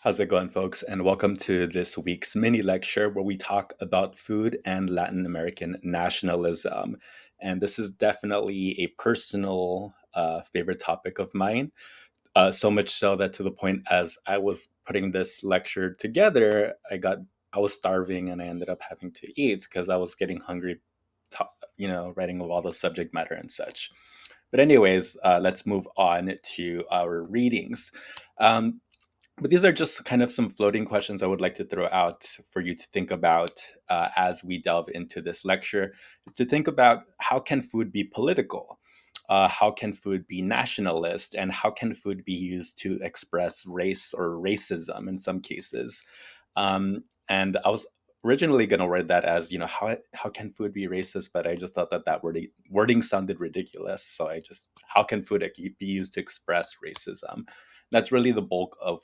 How's it going, folks? And welcome to this week's mini lecture where we talk about food and Latin American nationalism. And this is definitely a personal favorite topic of mine. So much so that to the point as I was putting this lecture together, I was starving and I ended up having to eat because I was getting hungry, writing of all the subject matter and such. But anyways, let's move on to our readings. Um, but these are just kind of some floating questions I would like to throw out for you to think about as we delve into this lecture. To think about how can food be political? How can food be nationalist? And how can food be used to express race or racism in some cases? And I was originally going to word that as, how can food be racist? But I just thought that wording sounded ridiculous. So how can food be used to express racism? That's really the bulk of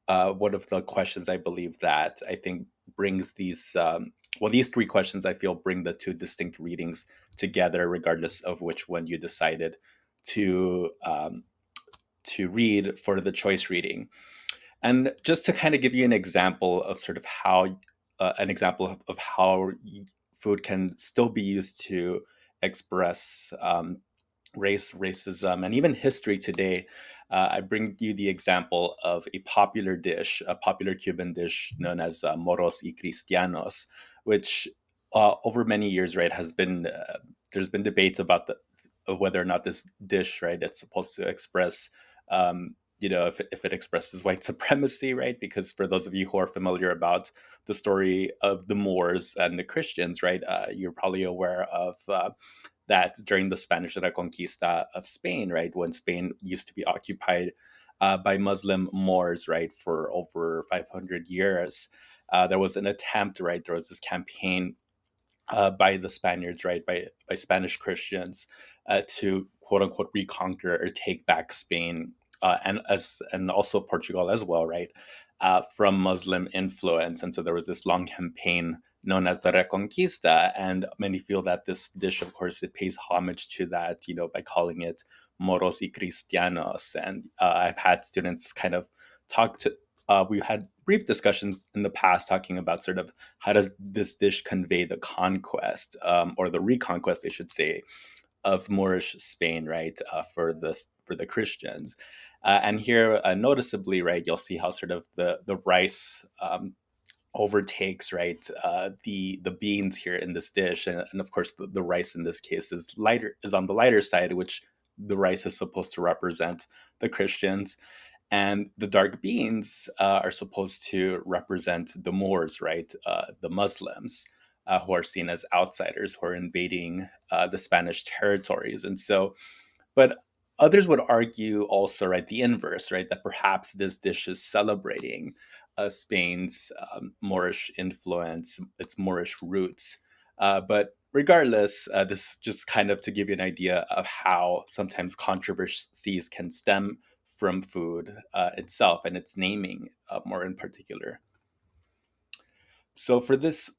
one of the questions I believe that I think brings these three questions I feel bring the two distinct readings together, regardless of which one you decided to um, to read for the choice reading. And just to kind of give you an example of sort of how food can still be used to express racism, and even history today, I bring you the example of a popular Cuban dish known as moros y cristianos, which over many years, right, there's been debates about whether or not this dish, right, it's supposed to express, if it expresses white supremacy, right? Because for those of you who are familiar about the story of the Moors and the Christians, right, you're probably aware of that during the Spanish Reconquista of Spain, right, when Spain used to be occupied by Muslim Moors, right, for over 500 years, there was an attempt, right, there was this campaign by the Spaniards, right, by Spanish Christians, to quote unquote reconquer or take back Spain, and also Portugal as well, right, from Muslim influence. And so there was this long campaign known as the Reconquista, and many feel that this dish, of course, it pays homage to that, by calling it moros y cristianos. And I've had students kind of talk to. We've had brief discussions in the past talking about sort of how does this dish convey the conquest, or the reconquest, I should say, of Moorish Spain, right, for the Christians. And here, noticeably, right, you'll see how sort of the rice overtakes, right, the beans here in this dish, and of course the rice in this case is on the lighter side, which the rice is supposed to represent the Christians, and the dark beans are supposed to represent the Moors, right? The Muslims, who are seen as outsiders who are invading the Spanish territories. And so, but others would argue also, right, the inverse, right, that perhaps this dish is celebrating Spain's Moorish influence, its Moorish roots. But regardless, this just kind of to give you an idea of how sometimes controversies can stem from food itself and its naming, more in particular. So for this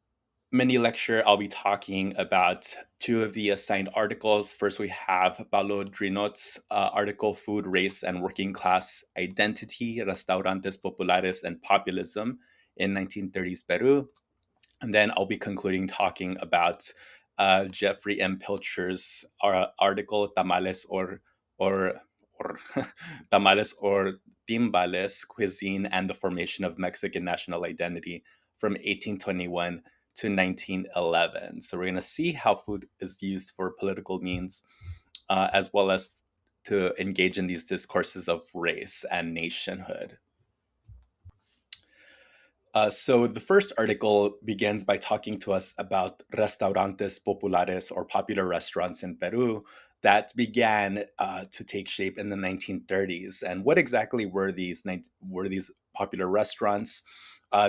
mini lecture, I'll be talking about two of the assigned articles. First, we have Paulo Drinot's article, Food, Race, and Working Class Identity, Restaurantes Populares and Populism in 1930s Peru. And then I'll be concluding talking about Jeffrey M. Pilcher's article, or, or Tamales or Timbales, Cuisine and the Formation of Mexican National Identity from 1821 to 1911. So we're going to see how food is used for political means, as well as to engage in these discourses of race and nationhood. So the first article begins by talking to us about restaurantes populares, or popular restaurants in Peru, that began to take shape in the 1930s. And what exactly were these popular restaurants?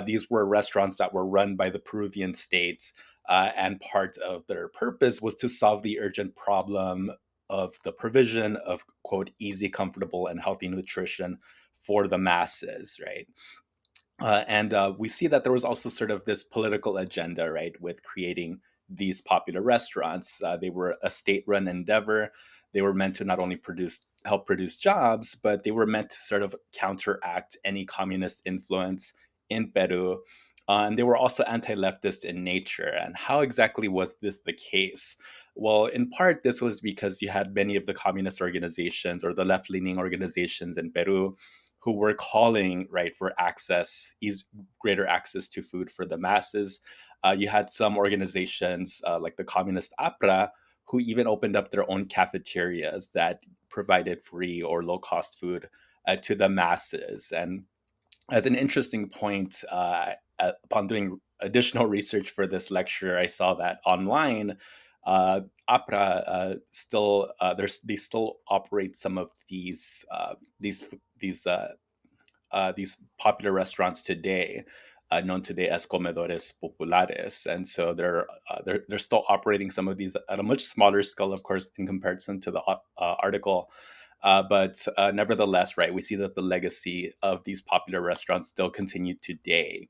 These were restaurants that were run by the Peruvian state, and part of their purpose was to solve the urgent problem of the provision of, quote, easy, comfortable, and healthy nutrition for the masses, right? And we see that there was also sort of this political agenda, right, with creating these popular restaurants. They were a state run endeavor. they were meant to not only help produce jobs, but they were meant to sort of counteract any communist influence in Peru. And they were also anti-leftist in nature. And how exactly was this the case? Well, in part, this was because you had many of the communist organizations or the left-leaning organizations in Peru who were calling, right, for greater access to food for the masses. You had some organizations like the Communist APRA who even opened up their own cafeterias that provided free or low cost food to the masses. And as an interesting point, upon doing additional research for this lecture, I saw that online, APRA they still operate some of these these these popular restaurants today, known today as comedores populares, and so they're still operating some of these at a much smaller scale, of course, in comparison to the article. But nevertheless, right, we see that the legacy of these popular restaurants still continue today.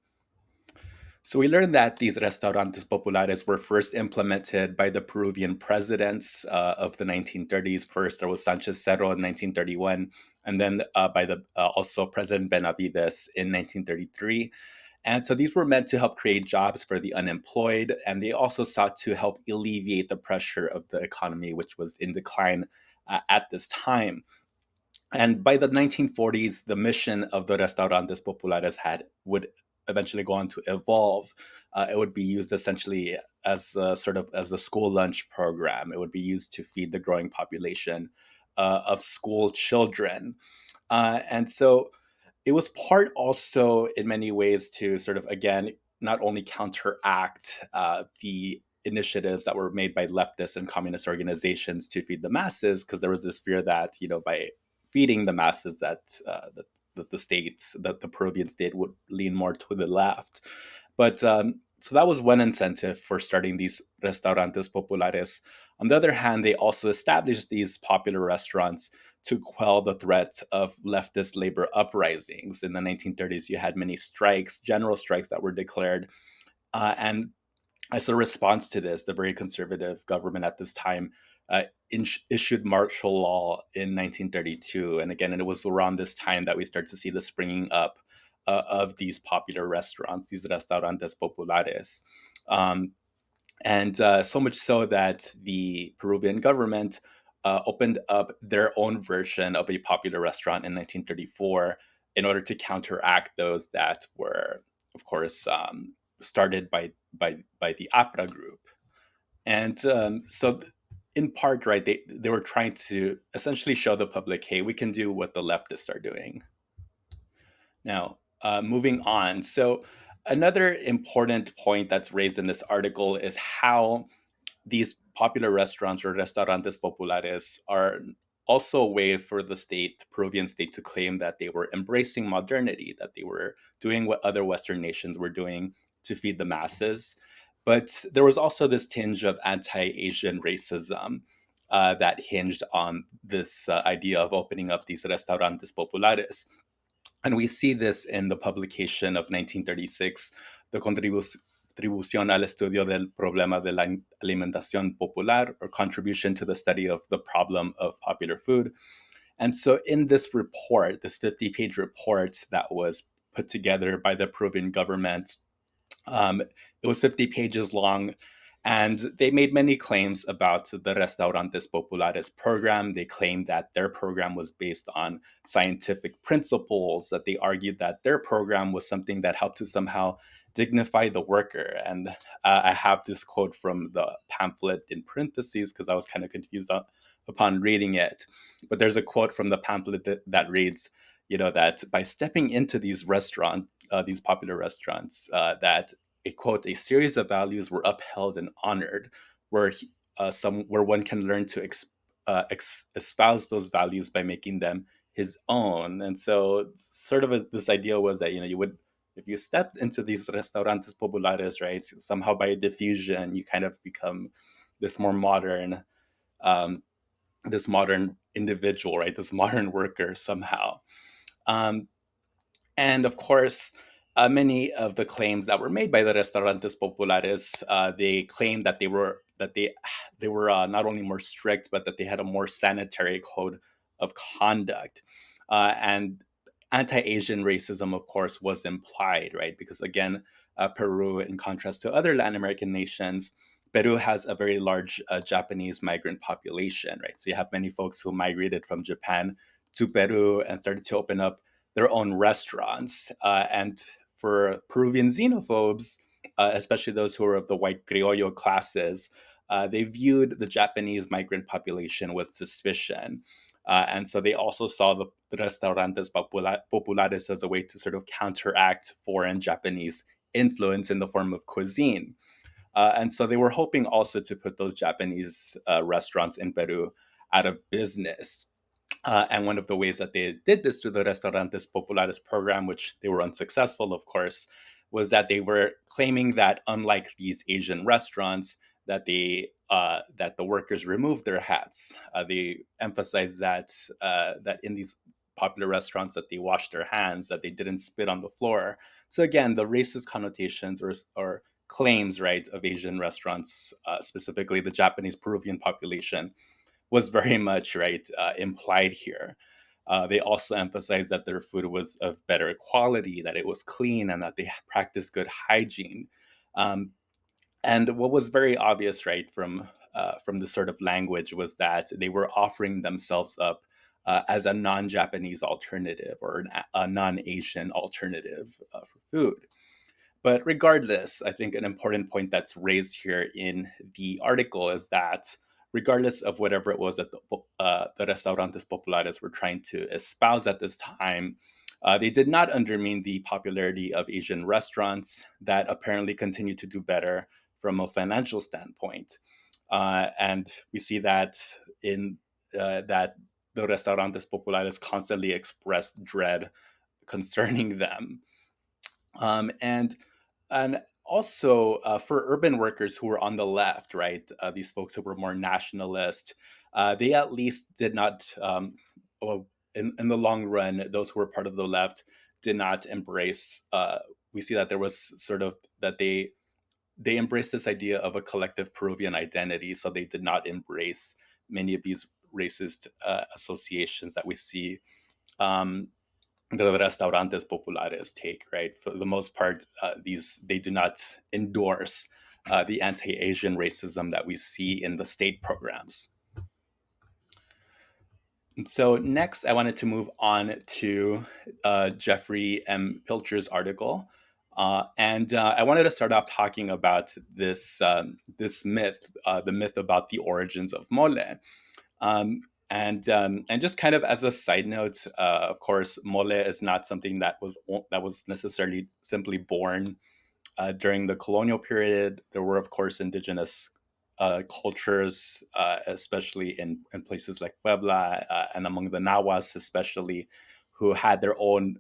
So we learned that these restaurantes populares were first implemented by the Peruvian presidents of the 1930s. First, there was Sanchez Cerro in 1931, and then by the also President Benavides in 1933. And so these were meant to help create jobs for the unemployed, and they also sought to help alleviate the pressure of the economy, which was in decline at this time. And by the 1940s, the mission of the restaurantes populares would eventually go on to evolve. It would be used essentially as a, sort of as a school lunch program. It would be used to feed the growing population of school children. And so it was part also in many ways to sort of, again, not only counteract the initiatives that were made by leftist and communist organizations to feed the masses, because there was this fear that, by feeding the masses, that the states, that the Peruvian state would lean more to the left. But so that was one incentive for starting these restaurantes populares. On the other hand, they also established these popular restaurants to quell the threat of leftist labor uprisings. In the 1930s, you had many strikes, general strikes that were declared. And as a response to this, the very conservative government at this time issued martial law in 1932. And again, it was around this time that we start to see the springing up of these popular restaurants, these restaurantes populares. Um, and so much so that the Peruvian government opened up their own version of a popular restaurant in 1934 in order to counteract those that were, of course, started by the APRA group. And in part, right, they were trying to essentially show the public, hey, we can do what the leftists are doing. Now, moving on. So, another important point that's raised in this article is how these popular restaurants or restaurantes populares are also a way for the state, Peruvian state, to claim that they were embracing modernity, that they were doing what other Western nations were doing to feed the masses. But there was also this tinge of anti-Asian racism that hinged on this idea of opening up these restaurantes populares. And we see this in the publication of 1936, the Contribución al Estudio del Problema de la Alimentación Popular, or Contribution to the Study of the Problem of Popular Food. And so in this report, this 50-page report that was put together by the Peruvian government, it was 50 pages long, and they made many claims about the Restaurantes Populares program. They claimed that their program was based on scientific principles, that they argued that their program was something that helped to somehow dignify the worker. And I have this quote from the pamphlet in parentheses because I was kind of confused upon reading it. But there's a quote from the pamphlet that reads, that by stepping into these popular restaurants, that a quote, a series of values were upheld and honored, where where one can learn to espouse those values by making them his own. And so, sort of this idea was that you would, if you stepped into these restaurantes populares, right, somehow by diffusion, you kind of become this more modern, um, this modern individual, right, this modern worker somehow. Um, and of course, many of the claims that were made by the restaurantes populares, they claimed that they were not only more strict, but that they had a more sanitary code of conduct, and anti-Asian racism, of course, was implied, right? Because again, Peru, in contrast to other Latin American nations, Peru has a very large Japanese migrant population, right? So you have many folks who migrated from Japan to Peru and started to open up their own restaurants. And for Peruvian xenophobes, especially those who are of the white criollo classes, they viewed the Japanese migrant population with suspicion. And so they also saw the restaurantes populares as a way to sort of counteract foreign Japanese influence in the form of cuisine. And so they were hoping also to put those Japanese restaurants in Peru out of business. And one of the ways that they did this through the Restaurantes Populares program, which they were unsuccessful, of course, was that they were claiming that unlike these Asian restaurants, that the workers removed their hats. They emphasized that in these popular restaurants that they washed their hands, that they didn't spit on the floor. So again, the racist connotations or claims, right, of Asian restaurants, specifically the Japanese Peruvian population, was very much right implied here. They also emphasized that their food was of better quality, that it was clean, and that they practiced good hygiene. Um, and what was very obvious, right, from this sort of language was that they were offering themselves up as a non-Japanese alternative or a non-Asian alternative for food. But regardless, I think an important point that's raised here in the article is that regardless of whatever it was that the restaurantes populares were trying to espouse at this time, they did not undermine the popularity of Asian restaurants that apparently continue to do better from a financial standpoint. And we see that in that the restaurantes populares constantly expressed dread concerning them. And also for urban workers who were on the left, right? These folks who were more nationalist, they at least did not, well, in the long run, those who were part of the left did not embrace. We see that there was sort of that they embraced this idea of a collective Peruvian identity, so they did not embrace many of these racist associations that we see. Um, the restaurantes populares take, right? For the most part, these they do not endorse the anti-Asian racism that we see in the state programs. And so next, I wanted to move on to Jeffrey M. Pilcher's article, and I wanted to start off talking about this myth, the myth about the origins of mole. Um, and just kind of as a side note, of course, mole is not something that was necessarily simply born during the colonial period. There were, of course, indigenous cultures, especially in places like Puebla and among the Nahuas, especially, who had their own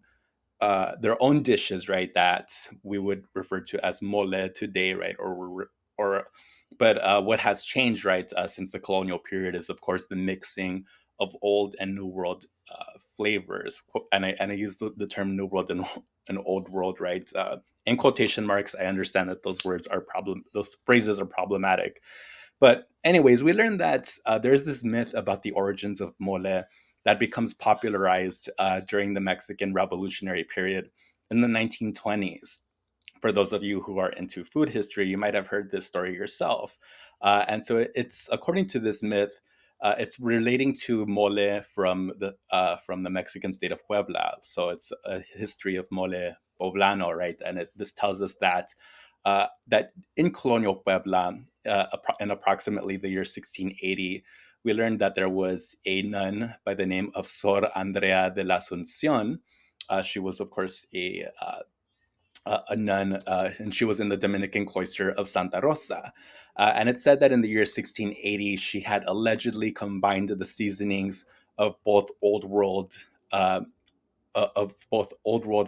dishes, right? That we would refer to as mole today, right? Or but what has changed, right, since the colonial period is, of course, the mixing of old and new world flavors. And I use the term new world and old world, right? In quotation marks. I understand that those phrases are problematic, but anyways, we learned that there's this myth about the origins of mole that becomes popularized during the Mexican Revolutionary period in the 1920s. For those of you who are into food history, you might have heard this story yourself. And so it's according to this myth, it's relating to mole from the Mexican state of Puebla. So it's a history of mole poblano, right? And this tells us that in colonial Puebla, in approximately the year 1680, we learned that there was a nun by the name of Sor Andrea de la Asunción. She was, of course, a nun, and she was in the Dominican cloister of Santa Rosa. And it said that in the year 1680, she had allegedly combined the seasonings of both Old World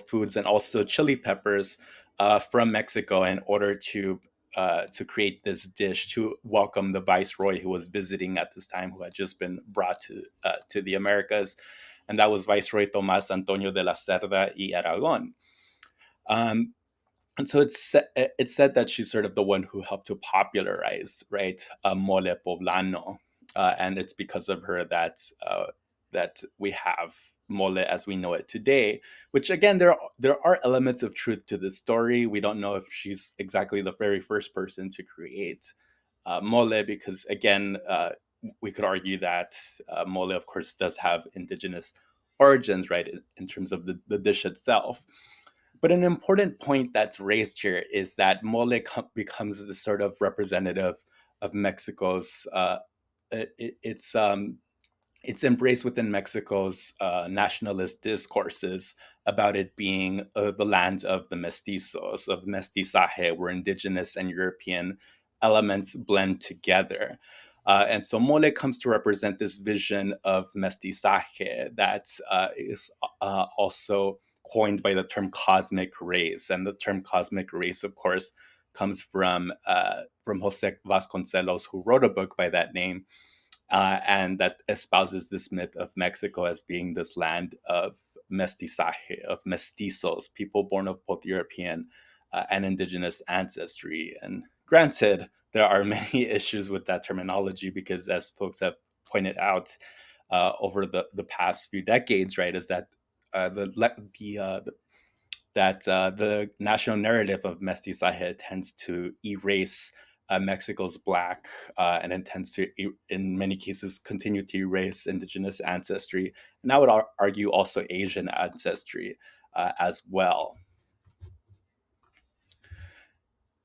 foods and also chili peppers from Mexico in order to create this dish to welcome the viceroy who was visiting at this time, who had just been brought to the Americas, and that was Viceroy Tomás Antonio de la Cerda y Aragon. Um, and so it's said that she's sort of the one who helped to popularize, right, mole poblano, and it's because of her that we have mole as we know it today. Which again, there are elements of truth to this story. We don't know if she's exactly the very first person to create mole, because again, we could argue that mole, of course, does have indigenous origins, right, in terms of the dish itself. But an important point that's raised here is that mole becomes the sort of representative of Mexico's. It's it's embraced within Mexico's nationalist discourses about it being the land of the mestizos, of mestizaje, where indigenous and European elements blend together. And so mole comes to represent this vision of mestizaje that is also coined by the term cosmic race. And the term cosmic race, of course, comes from Jose Vasconcelos, who wrote a book by that name, and that espouses this myth of Mexico as being this land of mestizaje, of mestizos, people born of both European and indigenous ancestry. And granted, there are many issues with that terminology because, as folks have pointed out over the past few decades, right, is that the national narrative of mestizaje tends to erase Mexico's black, and it tends to, in many cases, continue to erase indigenous ancestry. And I would argue also Asian ancestry as well.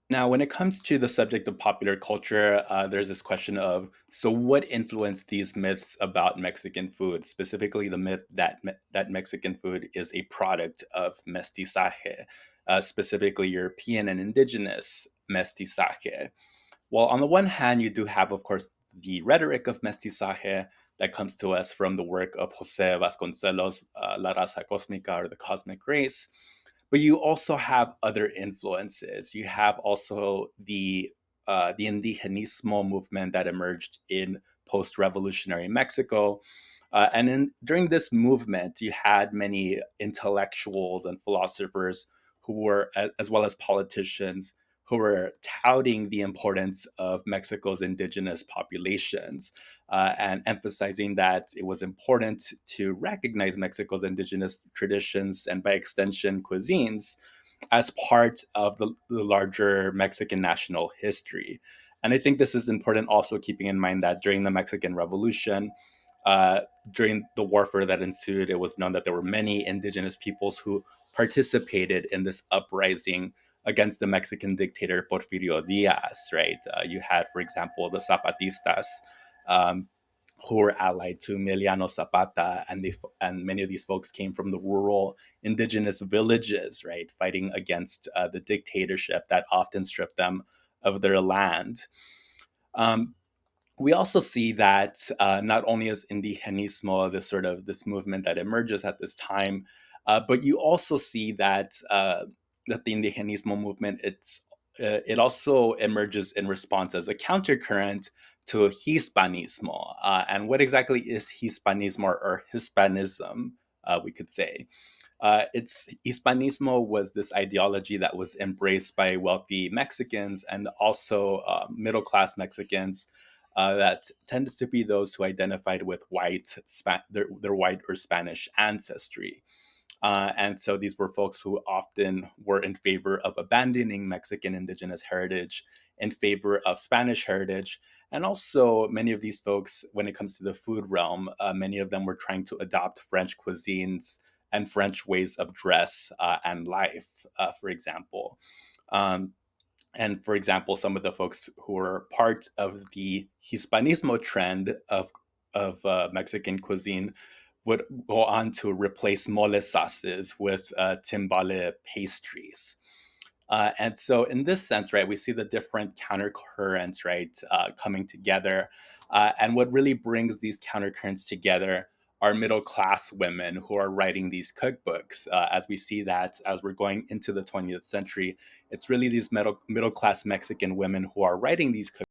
Now, when it comes to the subject of popular culture, there's this question of, so what influenced these myths about Mexican food, specifically the myth that Mexican food is a product of mestizaje, specifically European and indigenous mestizaje. Well, on the one hand, you do have, of course, the rhetoric of mestizaje that comes to us from the work of Jose Vasconcelos, La Raza Cósmica, or the Cosmic Race. But you also have other influences. You have also the indigenismo movement that emerged in post-revolutionary Mexico. During this movement, you had many intellectuals and philosophers who were, as well as politicians, who were touting the importance of Mexico's indigenous populations, and emphasizing that it was important to recognize Mexico's indigenous traditions and, by extension, cuisines as part of the larger Mexican national history. And I think this is important also, keeping in mind that during the Mexican Revolution, uh, during the warfare that ensued, it was known that there were many indigenous peoples who participated in this uprising against the Mexican dictator Porfirio Diaz, right? You had, for example, the Zapatistas, um, who were allied to Emiliano Zapata, and many of these folks came from the rural indigenous villages, right, fighting against the dictatorship that often stripped them of their land. Um, we also see that not only is indigenismo this sort of this movement that emerges at this time, but you also see that the indigenismo movement, it also emerges in response as a countercurrent to Hispanismo. And what exactly is Hispanismo, or Hispanism? We could say. It's Hispanismo was this ideology that was embraced by wealthy Mexicans and also middle class Mexicans, that tended to be those who identified with their white or Spanish ancestry. And so these were folks who often were in favor of abandoning Mexican indigenous heritage in favor of Spanish heritage. And also, many of these folks, when it comes to the food realm, many of them were trying to adopt French cuisines and French ways of dress and life, for example. Um, and for example, some of the folks who were part of the Hispanismo trend of Mexican cuisine would go on to replace mole sauces with timbale pastries. And so, in this sense, right, we see the different countercurrents, right, coming together. And what really brings these countercurrents together are middle class women who are writing these cookbooks. As we see that as we're going into the 20th century, it's really these middle class Mexican women who are writing these cookbooks